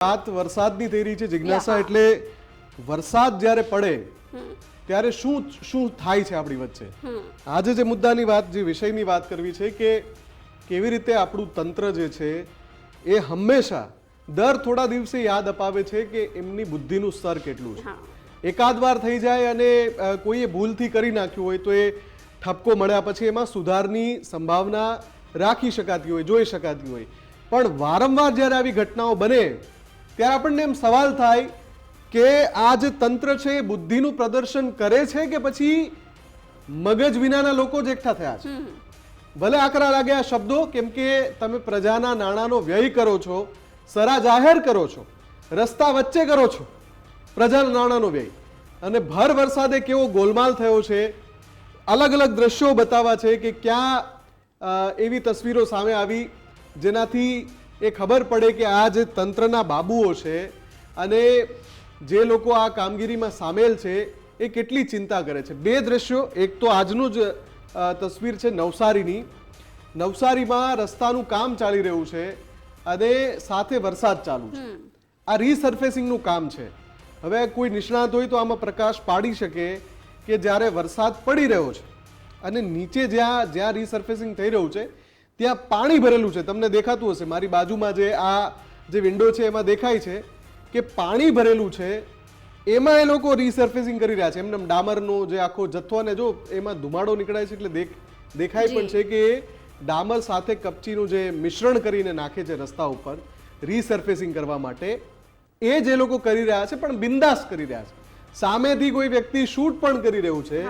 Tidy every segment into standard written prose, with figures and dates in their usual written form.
વાત વરસાદની થઈ રહી છે જિજ્ઞાસા, એટલે વરસાદ જ્યારે પડે ત્યારે શું શું થાય છે આપણી વચ્ચે. આજે જે મુદ્દાની વાત, જે વિષયની વાત કરવી છે કે કેવી રીતે આપણું તંત્ર જે છે એ હંમેશા દર થોડા દિવસે યાદ અપાવે છે કે એમની બુદ્ધિનું સ્તર કેટલું છે. એકાદ વાર થઈ જાય અને કોઈએ ભૂલથી કરી નાખ્યું હોય તો એ ઠપકો મળ્યા પછી એમાં સુધારની સંભાવના રાખી શકાતી હોય, જોઈ શકાતી હોય. પણ વારંવાર જ્યારે આવી ઘટનાઓ બને ત્યારે આપણને એમ સવાલ થાય કે આ જે તંત્ર છે એ બુદ્ધિનું પ્રદર્શન કરે છે કે પછી મગજ વિનાના લોકો જ એકઠા થયા છે. ભલે આકરા લાગે આ શબ્દો, કેમ કે તમે પ્રજાના નાણાંનો વ્યય કરો છો, સરા જાહેર કરો છો, રસ્તા વચ્ચે કરો છો પ્રજાના નાણાંનો વ્યય, અને ભર વરસાદે કેવો ગોલમાલ થયો છે. અલગ અલગ દ્રશ્યો બતાવવા છે કે ક્યાં એવી તસવીરો સામે આવી જેનાથી એ ખબર પડે કે આ જે તંત્રના બાબુઓ છે અને જે લોકો આ કામગીરીમાં સામેલ છે એ કેટલી ચિંતા કરે છે. બે દ્રશ્યો, એક તો આજનું જ તસવીર છે નવસારીની. નવસારીમાં રસ્તાનું કામ ચાલી રહ્યું છે અને સાથે વરસાદ ચાલુ છે. આ રીસર્ફેસિંગનું કામ છે. હવે કોઈ નિષ્ણાત હોય તો આમાં પ્રકાશ પાડી શકે કે જ્યારે વરસાદ પડી રહ્યો છે અને નીચે જ્યાં રીસર્ફેસિંગ થઈ રહ્યું છે ત્યાં પાણી ભરેલું છે. તમને દેખાતું હશે, મારી બાજુમાં જે આ જે વિન્ડો છે એમાં દેખાય છે કે પાણી ભરેલું છે. એમાં એ લોકો રીસર્ફેસિંગ કરી રહ્યા છે. એમને ડામરનો જે આખો જથ્થો, અને જો એમાં ધુમાડો નીકળાય છે એટલે દેખાય પણ છે કે ડામર સાથે કપચીનું જે મિશ્રણ કરીને નાખે છે રસ્તા ઉપર રીસર્ફેસિંગ કરવા માટે. એ જે લોકો કરી રહ્યા છે પણ બિંદાસ કરી રહ્યા છે. સામેથી કોઈ વ્યક્તિ શૂટ પણ કરી રહ્યું છે,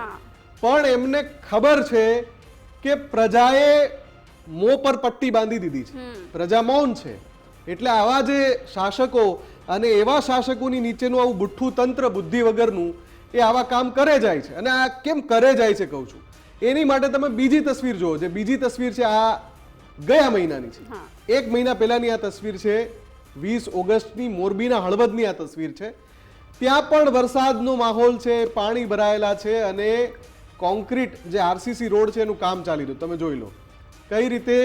પણ એમને ખબર છે કે પ્રજાએ મોં પર પટ્ટી બાંધી દીધી છે, પ્રજા મૌન છે. એટલે આવા જે શાસકો અને એવા શાસકોની નીચેનું આવું બુઠ્ઠું તંત્ર બુદ્ધિ વગરનું એ આવા કામ કરે જાય છે. અને આ કેમ કરે જાય છે કહું છું, એની માટે તમે બીજી તસવીર જુઓ. જે બીજી તસવીર છે આ ગયા મહિનાની છે, 1 મહિના પહેલાની આ તસવીર છે. 20 ઓગસ્ટની મોરબીના હળવદની આ તસવીર છે. ત્યાં પણ વરસાદનો માહોલ છે, પાણી ભરાયેલા છે અને કોન્ક્રીટ જે આરસીસી રોડ છે એનું કામ ચાલી રહ્યું. તમે જોઈ લો કઈ રીતે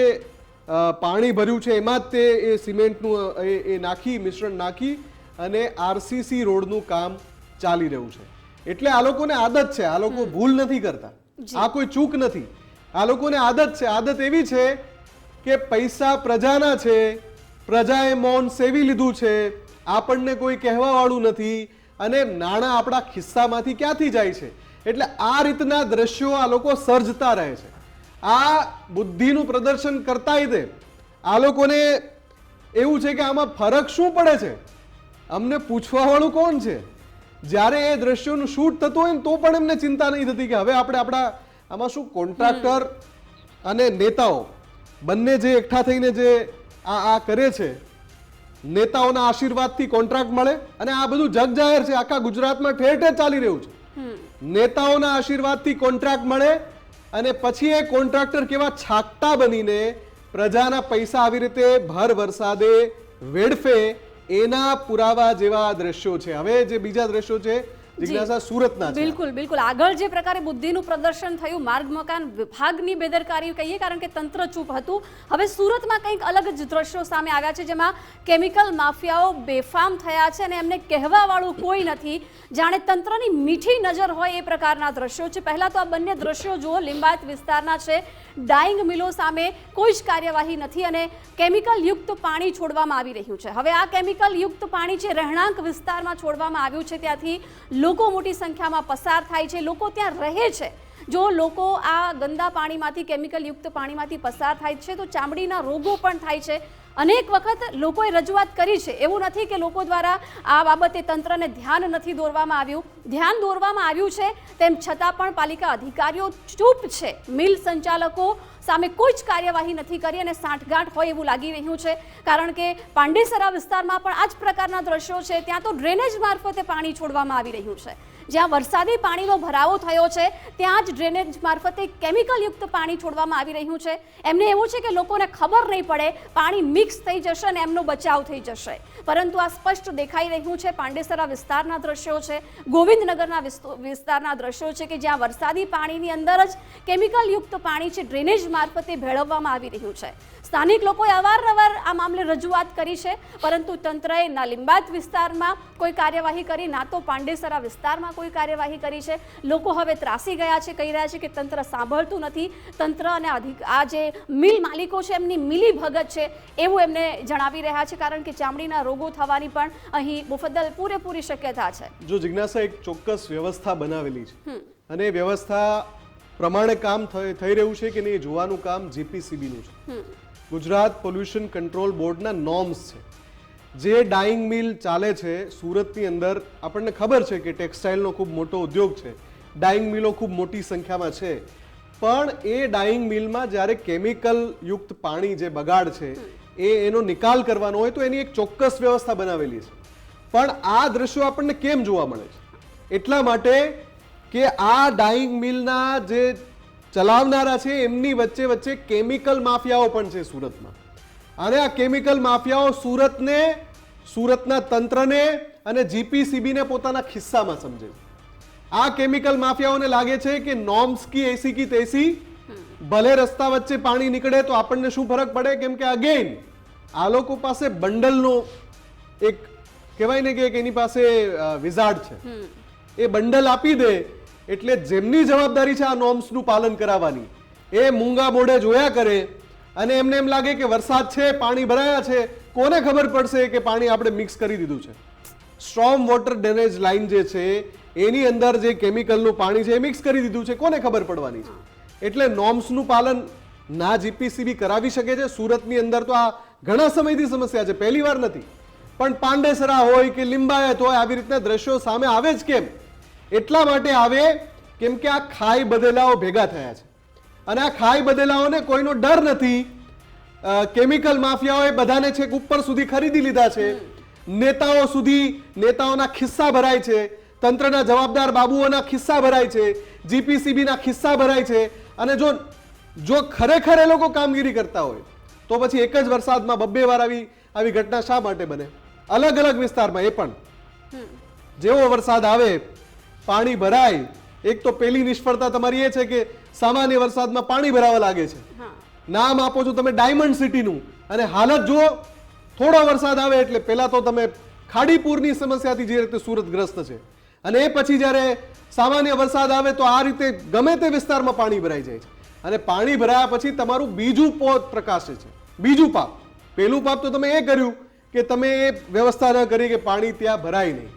પાણી ભર્યું છે. એમાં જ તે એ સિમેન્ટનું એ નાખી, મિશ્રણ નાખી અને આરસીસી રોડનું કામ ચાલી રહ્યું છે. એટલે આ લોકોને આદત છે, આ લોકો ભૂલ નથી કરતા, આ કોઈ ચૂક નથી. આ લોકોને આદત છે. આદત એવી છે કે પૈસા પ્રજાના છે, પ્રજાએ મૌન સેવી લીધું છે, આપણને કોઈ કહેવા વાળું નથી અને નાણાં આપણા ખિસ્સામાંથી ક્યાંથી જાય છે. એટલે આ રીતના દ્રશ્યો આ લોકો સર્જતા રહે છે. આ બુદ્ધિનું પ્રદર્શન કરતા દે. આ લોકોને એવું છે કે આમાં ફરક શું પડે છે, અમને પૂછવા વાળું કોણ છે. જ્યારે એ દ્રશ્યોનું શૂટ થતું હોય ને તો પણ એમને ચિંતા નહીં થતી કે હવે આપણે આપણા આમાં શું કોન્ટ્રાક્ટર અને નેતાઓ બંને જે એકઠા થઈને જે આ કરે છે, નેતાઓના આશીર્વાદથી કોન્ટ્રાક્ટ મળે અને આ બધું જગ જાહેર છે, આખા ગુજરાતમાં ઠેર ઠેર ચાલી રહ્યું છે. નેતાઓના આશીર્વાદથી કોન્ટ્રાક્ટ મળે અને પછી એ કોન્ટ્રાક્ટર કેવા છાકટા બનીને પ્રજાના પૈસા આવી રીતે ભર વરસાદે વેડફે, એના પુરાવા જેવા દ્રશ્યો છે. હવે જે બીજા દ્રશ્યો છે જિજ્ઞાસા સુરતના છે. બિલકુલ બિલકુલ આગળ જે પ્રકારે બુદ્ધિનું પ્રદર્શન થયું, માર્ગ મકાન વિભાગની બેદરકારી કહીએ કારણ કે તંત્ર ચૂપ હતું. હવે સુરતમાં કંઈક અલગ જ દ્રશ્યો સામે આવ્યા છે જેમાં કેમિકલ માફિયાઓ બેફામ થયા છે અને એમને કહેવા વાળું કોઈ નથી. જાણે તંત્રની મીઠી નજર હોય એ પ્રકારના દ્રશ્યો છે. પહેલા તો આ બંને દ્રશ્યો જુઓ, લિંબાયત વિસ્તારના છે. ડાઇંગ મિલો સામે કોઈ જ કાર્યવાહી નથી અને કેમિકલ યુક્ત પાણી છોડવામાં આવી રહ્યું છે. હવે આ કેમિકલ યુક્ત પાણી છે રહેણાંક વિસ્તારમાં છોડવામાં આવ્યું છે. ત્યાંથી લોકો મોટી સંખ્યામાં પસાર થાય છે, લોકો ત્યાં રહે છે. જો લોકો આ ગંદા પાણીમાંથી, કેમિકલ યુક્ત પાણીમાંથી પસાર થાય છે તો ચામડીના રોગો પણ થાય છે. અનેક વખત લોકોએ રજૂઆત કરી છે. એવું નથી કે લોકો દ્વારા આ બાબતે તંત્રને ધ્યાન નથી દોરવામાં આવ્યું, ધ્યાન દોરવામાં આવ્યું છે. તેમ છતાં પણ પાલિકા અધિકારીઓ ચૂપ છે. મિલ સંચાલકો સામે કોઈ જ કાર્યવાહી નથી કરી અને સાંઠગાંઠ હોય એવું લાગી રહ્યું છે. કારણ કે પાંડેસરા વિસ્તારમાં પણ આ જ પ્રકારના દ્રશ્યો છે. ત્યાં તો ડ્રેનેજ મારફતે પાણી છોડવામાં આવી રહ્યું છે. જ્યાં વરસાદી પાણીનો ભરાવો થયો છે ત્યાં જ ડ્રેનેજ મારફતે કેમિકલયુક્ત પાણી છોડવામાં આવી રહ્યું છે. એમને એવું છે કે લોકોને ખબર નહીં પડે, પાણી મિક્સ થઈ જશે અને એમનો બચાવ થઈ જશે. પરંતુ આ સ્પષ્ટ દેખાઈ રહ્યું છે. પાંડેસરા વિસ્તારના દ્રશ્યો છે, ગોવિંદનગરના વિસ્તારના દ્રશ્યો છે કે જ્યાં વરસાદી પાણીની અંદર જ કેમિકલયુક્ત પાણી છે ડ્રેનેજ મારફતે ભેળવવામાં આવી રહ્યું છે. સ્થાનિક લોકોએ અવારનવાર આ મામલે રજૂઆત કરી છે, પરંતુ તંત્રએ ના લિંબાયત વિસ્તારમાં કોઈ કાર્યવાહી કરી, ના તો પાંડેસરા વિસ્તારમાં કોઈ કાર્યવાહી કરી છે. લોકો હવે ત્રાસી ગયા છે, કહી રહ્યા છે કે તંત્ર સાંભળતું નથી. તંત્ર અને આ જે મિલ માલિકો છે એમની મિલી ભગત છે એવું એમને જણાવી રહ્યા છે, કારણ કે ચામડીના રોગો થવાની પણ અહીં મુફદ્દલ પૂરેપૂરી શક્યતા છે. જો જિજ્ઞાસા એક ચોક્કસ વ્યવસ્થા બનાવેલી છે અને વ્યવસ્થા પ્રમાણે કામ થઈ રહ્યું છે કે નહીં જોવાનું કામ જીપીસીબીનું છે. ગુજરાત પોલ્યુશન કંટ્રોલ બોર્ડના નોર્મ્સ છે. જે ડાઇંગ મિલ ચાલે છે સુરતની અંદર, આપણને ખબર છે કે ટેક્સટાઇલનો ખૂબ મોટો ઉદ્યોગ છે, ડાઇંગ મિલો ખૂબ મોટી સંખ્યામાં છે, પણ એ ડાઇંગ મિલમાં જ્યારે કેમિકલ યુક્ત પાણી જે બગાડ છે એનો નિકાલ કરવાનો હોય તો એની એક ચોક્કસ વ્યવસ્થા બનાવેલી છે. પણ આ દ્રશ્યો આપણને કેમ જોવા મળે છે? એટલા માટે કે આ ડાઇંગ મિલના જે ચલાવનારા છે એમની વચ્ચે વચ્ચે કેમિકલ માફિયાઓ પણ છે સુરતમાં. અને આ કેમિકલ માફિયાઓ સુરતના તંત્રને અને જીપીસીબીને પોતાના ખિસ્સામાં સમજે છે. આ કેમિકલ માફિયાઓને લાગે છે કે નોર્મ્સ કી એસી કી તેસી, ભલે રસ્તા વચ્ચે પાણી નીકળે તો આપણને શું ફરક પડે, કેમ કે અગેન આ લોકો પાસે બંડલનો એક કહેવાય ને કે એની પાસે વિઝાર્ડ છે. એ બંડલ આપી દે એટલે જેમની જવાબદારી છે આ નોર્મ્સનું પાલન કરાવવાની, એ મૂંગા મોઢે જોયા કરે અને એમને એમ લાગે કે વરસાદ છે, પાણી ભરાયા છે, કોને ખબર પડશે કે પાણી આપણે મિક્સ કરી દીધું છે. સ્ટ્રોમ વોટર ડ્રેનેજ લાઇન જે છે એની અંદર જે કેમિકલનું પાણી છે એ મિક્સ કરી દીધું છે, કોને ખબર પડવાની છે? એટલે નોર્મ્સનું પાલન ના જીપીસીબી કરાવી શકે છે. સુરતની અંદર તો આ ઘણા સમયથી સમસ્યા છે, પહેલી વાર નથી. પણ પાંડેસરા હોય કે લિંબાયત હોય, આવી રીતના દ્રશ્યો સામે આવે જ કેમ? એટલા માટે આવે કેમ કે આ ખાઈ બદેલાઓ ભેગા થયા છે અને આ ખાઈ બદેલાઓને કોઈનો ડર નથી. કેમિકલ માફિયાઓએ બધાને છેક ઉપર સુધી ખરીદી લીધા છે. નેતાઓ સુધી, નેતાઓના ખિસ્સા ભરાય છે, તંત્રના જવાબદાર બાબુઓના ખિસ્સા ભરાય છે, જીપીસીબીના ખિસ્સા ભરાય છે. અને જો ખરેખર એ લોકો કામગીરી કરતા હોય તો પછી એક જ વરસાદમાં બબ્બે વાર આવી ઘટના શા માટે બને? અલગ અલગ વિસ્તારમાં એ પણ જેવો વરસાદ આવે પાણી ભરાય. એક તો પેલી નિષ્ફળતા તમારી એ છે કે સામાન્ય વરસાદમાં પાણી ભરાવા લાગે છે. નામ આપો છો તમે ડાયમંડ સિટીનું અને હાલત જુઓ, થોડો વરસાદ આવે એટલે પહેલા તો તમે ખાડીપુરની સમસ્યાથી જે રીતે સુરત ગ્રસ્ત છે અને એ પછી જ્યારે સામાન્ય વરસાદ આવે તો આ રીતે ગમે તે વિસ્તારમાં પાણી ભરાઈ જાય છે. અને પાણી ભરાયા પછી તમારું બીજું પોત પ્રકાશે છે, બીજું પાપ. પહેલું પાપ તો તમે એ કર્યું કે તમે એ વ્યવસ્થા ન કરી કે પાણી ત્યાં ભરાય નહીં.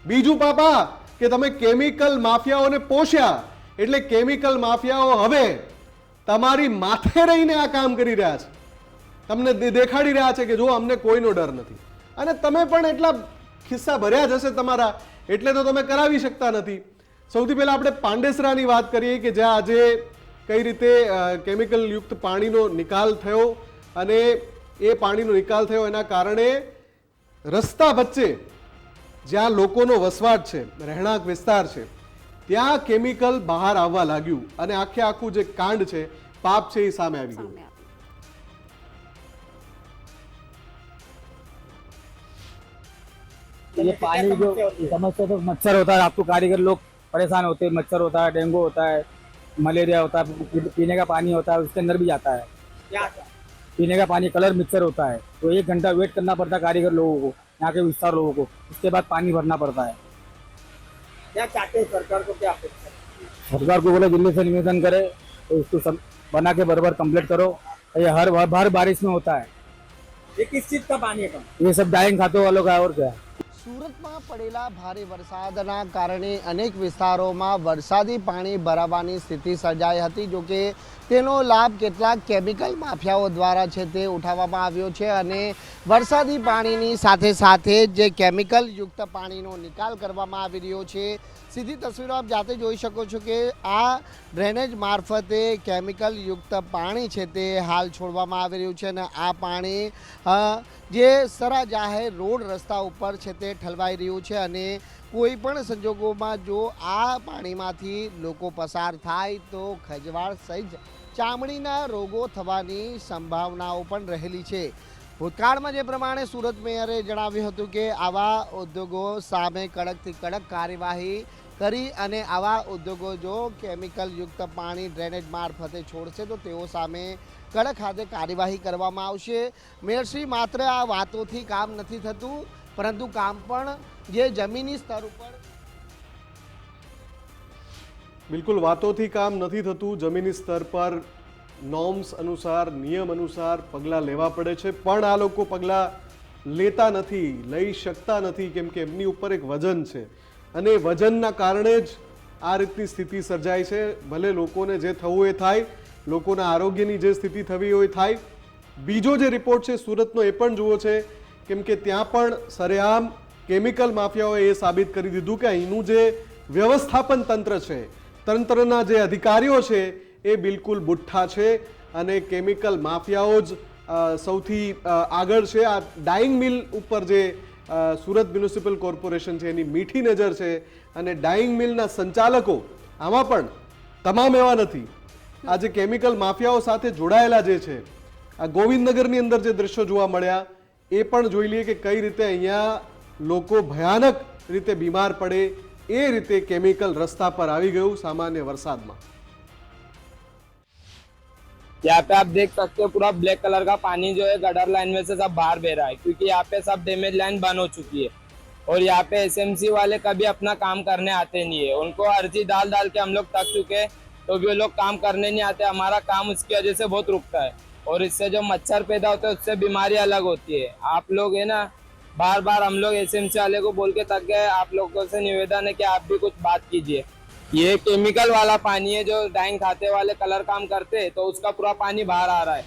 બીજું પાપ આ કે તમે કેમિકલ માફિયાઓને પોષ્યા. એટલે કેમિકલ માફિયાઓ હવે તમારી માથે રહીને આ કામ કરી રહ્યા છે, તમને દેખાડી રહ્યા છે કે જો અમને કોઈનો ડર નથી. અને તમે પણ એટલા ખિસ્સા ભર્યા જ હશે તમારા, એટલે તો તમે કરાવી શકતા નથી. સૌથી પહેલા આપણે પાંડેસરાની વાત કરીએ કે જ્યાં આજે કઈ રીતે કેમિકલ યુક્ત પાણીનો નિકાલ થયો અને એ પાણીનો નિકાલ થયો એના કારણે રસ્તા વચ્ચે જ્યાં લોકોનો વસવાટ છે, રહેણાંક વિસ્તાર છે, ત્યાં કેમિકલ બહાર આવવા લાગ્યું અને આખું જે કાંડ છે, પાપ છે, એ સામે આવી ગયું. ये पानी जो समस्या तो मच्छर होता है, आपको कारीगर लोग परेशान होते हैं. मच्छर होता है, डेंगू होता है, मलेरिया होता है, पीने का पानी होता है उसके अंदर भी जाता है. पीने का पानी कलर मिक्सर होता है तो 1 घंटा वेट करना पड़ता है कारीगर लोगों को, यहाँ के विस्तार लोगों को. उसके बाद पानी भरना पड़ता है. क्या चाहते हैं सरकार को? क्या अपेक्षा है? सरकार को बोले दिल्ली से निवेदन करे तो इसको सब बना के बराबर कंप्लीट करो. ये हर बारिश में होता है. ये किस चीज का पानी है? ये सब डाइंग खाते वालों का और क्या है. સુરતમાં પડેલા ભારે વરસાદના કારણે અનેક વિસ્તારોમાં વરસાદી પાણી ભરાવાની સ્થિતિ સર્જાઈ હતી. જોકે તેનો લાભ કેટલાક કેમિકલ માફિયાઓ દ્વારા છે તે ઉઠાવવામાં આવ્યો છે અને વરસાદી પાણીની સાથે સાથે જે કેમિકલ યુક્ત પાણીનો નિકાલ કરવામાં આવી રહ્યો છે. સીધી તસવીરો આપ જાતે જોઈ શકો છો કે આ ડ્રેનેજ મારફતે કેમિકલ યુક્ત પાણી છે તે હાલ છોડવામાં આવી રહ્યું છે અને આ પાણી જે સરા જાહેર રોડ રસ્તા ઉપર છે તે ઠલવાઈ રહ્યું છે અને કોઈ પણ સંજોગોમાં જો આ પાણીમાંથી લોકો પસાર થાય તો ખજવાળ સહિત ચામડીના રોગો થવાની સંભાવનાઓ પણ રહેલી છે. ભૂતકાળમાં જે પ્રમાણે સુરત મેયરે જણાવ્યું હતું કે આવા ઉદ્યોગો સામે કડકથી કડક કાર્યવાહી કરી અને આવા ઉદ્યોગો જો કેમિકલ યુક્ત પાણી ડ્રેનેજ મારફતે છોડશે તો તેઓ સામે કડક હાથે કાર્યવાહી કરવામાં આવશે. મેયરશ્રી, માત્ર આ વાતોથી કામ નથી થતું, પરંતુ કામ પણ જે જમીની સ્તર ઉપર બિલકુલ વાતોથી કામ નથી થતું, જમીની સ્તર પર નોર્મ્સ અનુસાર, નિયમ અનુસાર પગલાં લેવા પડે છે, પણ આ લોકો પગલાં લેતા નથી, લઈ શકતા નથી, કેમ કે એમની ઉપર એક વજન છે અને એ વજનના કારણે જ આ રીતની સ્થિતિ સર્જાય છે. ભલે લોકોને જે થવું એ થાય, લોકોના આરોગ્યની જે સ્થિતિ થવી હોય થાય. બીજો જે રિપોર્ટ છે સુરતનો એ પણ જુઓ છે, કેમ કે ત્યાં પણ સરેઆમ કેમિકલ માફિયાઓએ એ સાબિત કરી દીધું કે અહીંનું જે વ્યવસ્થાપન તંત્ર છે, તંત્રના જે અધિકારીઓ છે એ બિલકુલ બુઠ્ઠા છે અને કેમિકલ માફિયાઓ જ સૌથી આગળ છે. આ ડાઇંગ મિલ ઉપર જે સુરત મ્યુનિસિપલ કોર્પોરેશન છે એની મીઠી નજર છે અને ડાઇંગ મિલના સંચાલકો આમાં પણ તમામ એવા નથી. આ જે કેમિકલ માફિયાઓ સાથે જોડાયેલા જે છે, આ ગોવિંદનગરની અંદર જે દ્રશ્યો જોવા મળ્યા એ પણ જોઈ લઈએ કે કઈ રીતે અહીંયા લોકો ભયાનક રીતે બીમાર પડે એ રીતે કેમિકલ રસ્તા પર આવી ગયું સામાન્ય વરસાદમાં. यहाँ पे आप देख सकते हो पूरा ब्लैक कलर का पानी जो है गटर लाइन में से सब बाहर बह रहा है, क्योंकि यहाँ पे सब डैमेज लाइन बंद हो चुकी है और यहाँ पे एसएमसी वाले कभी अपना काम करने आते नहीं है. उनको अर्जी डाल डाल के हम लोग थक चुके हैं, तो भी वो लोग काम करने नहीं आते. हमारा काम उसकी वजह से बहुत रुकता है और इससे जो मच्छर पैदा होता है उससे बीमारी अलग होती है. आप लोग है ना, बार बार हम लोग एसएमसी वाले को बोल के थक गए. आप लोगों से निवेदन है कि आप भी कुछ बात कीजिए. ये केमिकल वाला पानी है जो डाइंग खाते वाले कलर काम करते हैं, तो उसका पूरा पानी बाहर आ रहा है.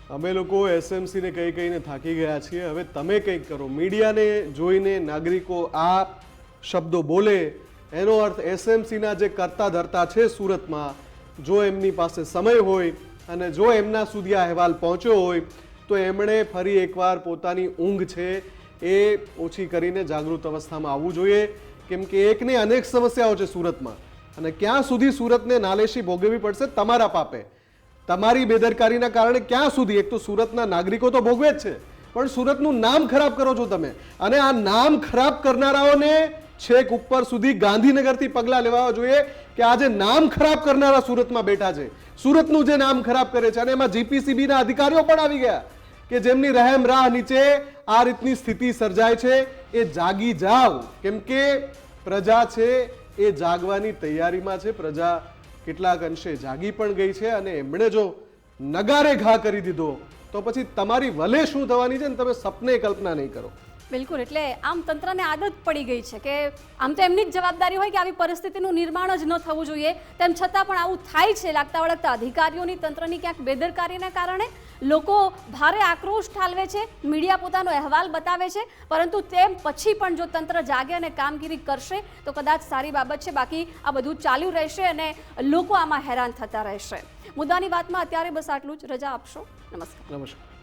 અમે લોકો એસએમસી ને કઈ કઈને થાકી ગયા છીએ. હવે તમે કંઈક કરો. મીડિયાને જોઈને નાગરિકો આ શબ્દો બોલે એનો અર્થ એસએમસીના જે કરતા ધરતા છે સુરતમાં, જો એમની પાસે સમય હોય અને જો એમના સુધી આ અહેવાલ પહોંચ્યો હોય તો એમણે ફરી એકવાર પોતાની ઊંઘ છે એ ઓછી કરીને જાગૃત અવસ્થામાં આવવું જોઈએ. કેમ કે એકને અનેક સમસ્યાઓ છે સુરતમાં અને ક્યાં સુધી સુરતને નાલેશી ભોગવવી પડશે તમારા પાપે, તમારી બેદરકારીના કારણે ક્યાં સુધી. એક તો સુરતના નાગરિકો તો ભોગવે જ છે, પણ સુરતનું નામ ખરાબ કરો છો તમે અને આ નામ ખરાબ કરનારાઓને છેક ઉપર સુધી ગાંધીનગરથી પગલાં લેવા જોઈએ કે આ જે નામ ખરાબ કરનારા સુરતમાં બેઠા છે, સુરતનું જે નામ ખરાબ કરે છે, અને એમાં જીપીસીબીના અધિકારીઓ પણ આવી ગયા કે જેમની રહેમ રાહ નીચે આ રીતની સ્થિતિ સર્જાય છે. એ જાગી જાવ, કેમ કે પ્રજા છે એ જાગવાની તૈયારીમાં છે. પ્રજા કેટલાક અંશે જાગી પણ ગઈ છે અને એમણે જો નગારે ઘા કરી દીધો તો પછી તમારી વલે શું થવાની છે ને તમે સપને કલ્પના નહીં કરો. બિલકુલ, એટલે આમ તંત્રને આદત પડી ગઈ છે કે આમ તો એમની જ જવાબદારી હોય કે આવી પરિસ્થિતિનું નિર્માણ જ ન થવું જોઈએ, તેમ છતાં પણ આવું થાય છે. લાગતા વળગતા અધિકારીઓની, તંત્રની ક્યાંક બેદરકારીના કારણે લોકો ભારે આક્રોશ ઠાલવે છે, મીડિયા પોતાનો અહેવાલ બતાવે છે, પરંતુ તેમ પછી પણ જો તંત્ર જાગે અને કામગીરી કરશે તો કદાચ સારી બાબત છે. બાકી આ બધું ચાલ્યું રહેશે અને લોકો આમાં હેરાન થતા રહેશે. મુદ્દાની વાતમાં અત્યારે બસ આટલું જ. રજા આપશો. નમસ્કાર. નમસ્કાર.